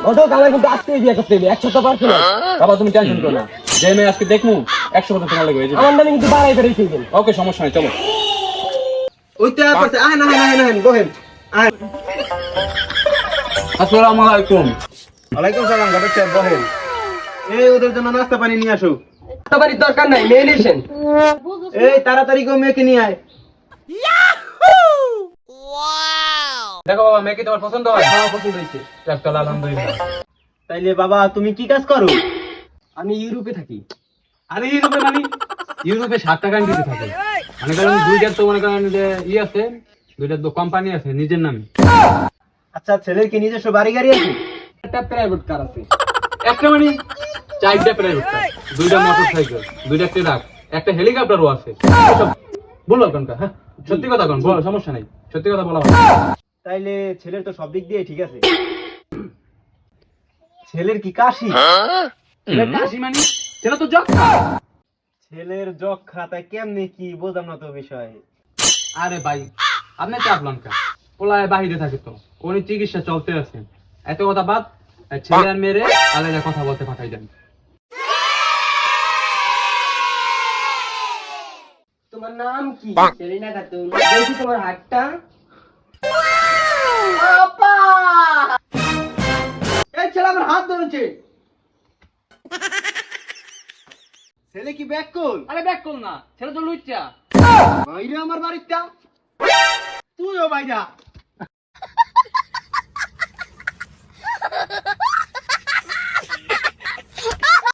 Auto কামাই কিন্তু আজকেই বিয়ে করতে হবে, 1 সপ্তাহ পার ছিল। বাবা তুমি টেনশন করো না, যে মেয়ে আজকে দেখমু 100% তোমার লাগবে। আমার নামে কিন্তু বাড়াই বেড়েছে দিন। ওকে সমস্যা নাই, চলো। ওইটা করছে, আয় না বহেন। আয়। আসসালামু আলাইকুম। ওয়ালাইকুম সালাম, ঘটক সাহেব বহেন। এই ওদের জন্য নাস্তা পানি নিয়ে আসো। নাস্তা পানির দরকার নাই, মেয়ে নিয়েছেন। এই তাড়াতাড়ি করে মেয়েকে নিয়ে আয়। দেখো বাবা, মেয়ে কি তোমার পছন্দ হয়? হ্যাঁ, পছন্দ হয়েছে। যাক, তাহলে আলহামদুলিল্লাহ। তাইলে বাবা তুমি কি কাজ করো? আমি ইউরোপে থাকি। আরে ইউরোপে মানে ইউরোপে 7 টাকা দিতে থাকে। মনে করেন দুইটার তো মনে করেন যে আছে, দুইটার তো কোম্পানি আছে নিজের নামে। আচ্ছা, ছেলের কি নিজস্ব বাড়ি গাড়ি আছে? একটা প্রাইভেট কার আছে। একটা মানে 4টা প্রাইভেট কার, 2টা মোটরসাইকেল, 2টা ট্রাক, একটা হেলিকপ্টারও আছে। এসব বললো কোনটা? হ্যাঁ সত্যি কথা কোন, বলো, সমস্যা নাই, সত্যি কথা বলা হবে। তাইলে ছেলের তো সব দিক দিয়ে ঠিক আছে। ছেলের কি কাশি? ছেলের কাশি মানে ছেলে তো যক্ষা। ছেলের যক্ষা, তাই কেমনে কি বোঝাম না তো বিষয়। আরে ভাই, আপনি চাপ লন কা, পোলায় বাহিরে থাকে তো, উনি চিকিৎসা চলতে আছে। এত কথা বাদ, ছেলে আর মেয়েরে আলাদা কথা বলতে পাঠাই দেন। তোমার নাম কি? সেলিনা খাতুন। দেখি তোমার হাতটা। আপা! এই ছেলে আমার হাত ধরেছে। ছেলে কি ব্যাক কল? আরে ব্যাক কল না, ছেলে তো লুচ্চা। বাইরে আমার বাড়িটা। তুইও বাইরা।